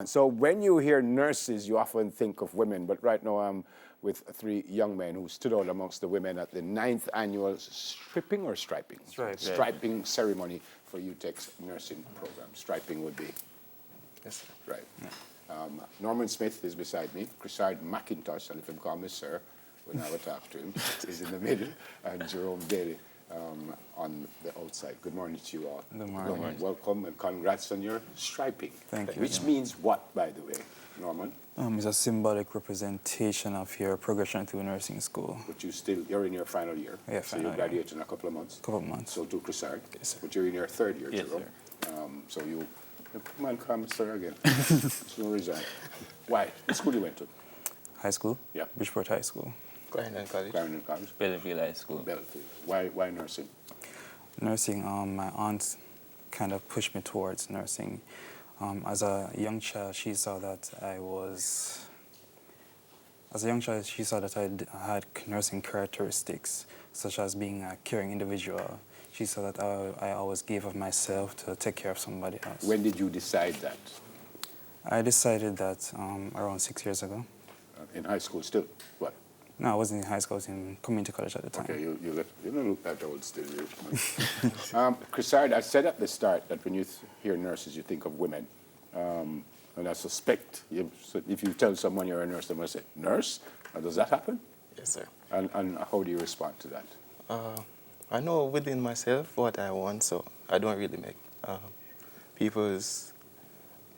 So when you hear nurses, you often think of women, but right now I'm with three young men who stood out amongst the women at the 9th annual striping ceremony for UTEC's nursing program. Striping would be. Yes, sir. Right. Norman Smith is beside me. Chrisard McIntosh, and if him call me sir, when I would talk to him, is in the middle, and Jerome Daly on the outside. Good morning to you all. Good morning. Welcome and congrats on your striping. Thank you. Which means what, by the way, Norman? It's a symbolic representation of your progression through nursing school. But you're in your final year. Yeah, so you graduate in a couple of months. Couple of months. So do Chrisard. Yes, sir. But you're in your third year, Yes, Jerome. sir. So you come on, come, sir, again. There's no reason. Why? What school you went to? High school? Yeah. Bridgeport High School. Clarendon College. Clarendon College. Belleville High School. Belleville. Why nursing? Nursing, my aunt kind of pushed me towards nursing. As a young child, she saw that I had nursing characteristics, such as being a caring individual. She saw that I always gave of myself to take care of somebody else. When did you decide that? I decided that around 6 years ago. In high school still? What? No, I wasn't in high school. I was in community college at the time. Okay, you don't look that old still. Chrisard, I said at the start that when you hear nurses, you think of women. And I suspect if you tell someone you're a nurse, they must say, nurse? Does that happen? Yes, sir. And how do you respond to that? I know within myself what I want, so I don't really make people's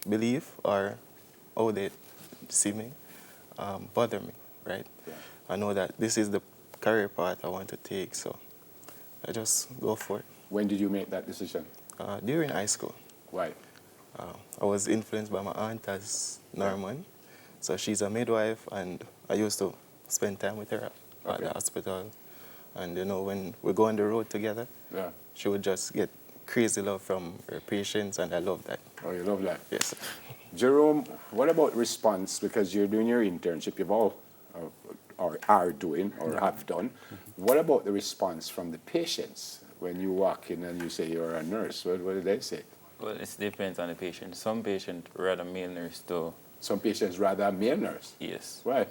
belief or how they see me bother me, right? Yeah. I know that this is the career path I want to take, so I just go for it. When did you make that decision? During high school. Why? I was influenced by my aunt as Norman, so she's a midwife, and I used to spend time with her at the hospital. And you know, when we go on the road together, she would just get crazy love from her patients, and I love that. Oh, you love that? Yes, sir. Jerome, what about response? Because you're doing your internship, you've all or are doing or have done. What about the response from the patients when you walk in and you say you're a nurse? What do they say? Well, it depends on the patient. Some patients rather male nurse too. Some patients rather a male nurse. Yes. Why?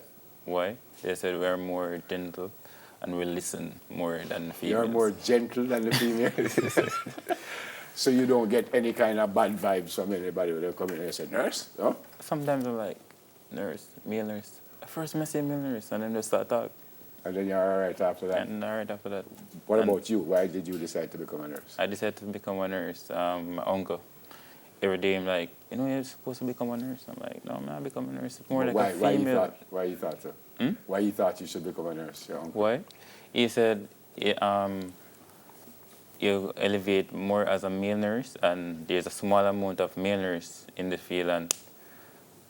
Why? They said we're more gentle and we listen more than the females. You're more gentle than the female. So you don't get any kind of bad vibes from anybody when they come in and say, nurse? No? Sometimes I'm like, nurse, male nurse. At first I say male nurse, and then they start talk. And then you're all right after that? And all right after that. What about you? Why did you decide to become a nurse? I decided to become a nurse. My uncle, every day I'm like, you know, you're supposed to become a nurse. I'm like, no, I'm not becoming a nurse. It's more like a female. Why you thought so? Why you thought you should become a nurse, your uncle? Why? He said, you elevate more as a male nurse, and there's a small amount of male nurse in the field, and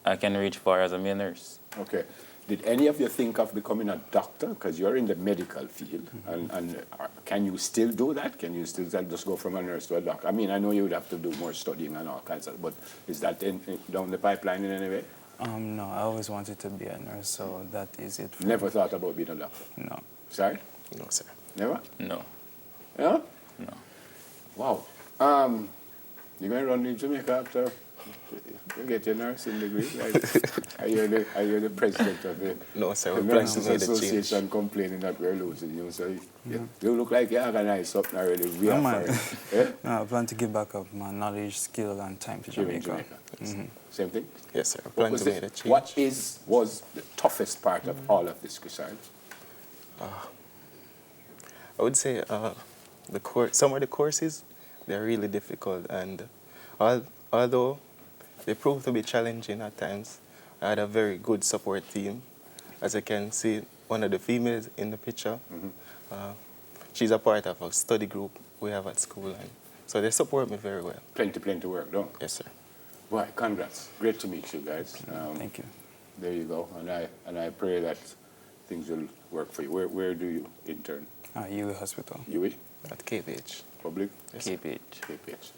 I can reach far as a male nurse. Okay. Did any of you think of becoming a doctor? Because you're in the medical field. And can you still do that? Can you still just go from a nurse to a doctor? I mean, I know you would have to do more studying and all kinds of, but is that down the pipeline in any way? No, I always wanted to be a nurse, so that is it. Never thought about being a doctor? No. Sorry? No, sir. Never? No. Yeah? No. Wow. You're going to run in Jamaica after you get your nursing degree, right? Are you the president of the, No, sir. the We're planning Nurses to make the Association change. complaining that we're losing you? So you look like you organize something already. We No, are man. for it. Yeah? No, I plan to give back of my knowledge, skill, and time to Here in Jamaica. Jamaica. Same thing? Yes, sir. We're planning to make the change. What was the toughest part of all of this, Chrisard? I would say some of the courses, they're really difficult, and although they prove to be challenging at times, I had a very good support team. As you can see, one of the females in the picture, she's a part of a study group we have at school, and so they support me very well. Plenty work, don't? Yes, sir. Well, congrats. Great to meet you guys. Thank you. There you go. And I pray that things will work for you. Where do you intern? UWI Hospital. UWI? At KVH. Public? Yes, KPH.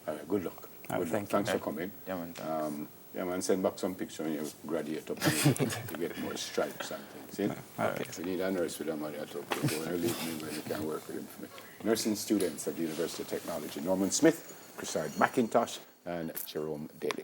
All right, good luck. All right, Good luck. thank you. Thanks for coming. Yeah, man. Yeah, man, send back some pictures when you graduate up and you get more stripes and things. See? All right. We need a nurse with a money at all. Go and leave me where you can work with him. Nursing students at the University of Technology, Norman Smith, Chrisard McIntosh, and Jerome Daly.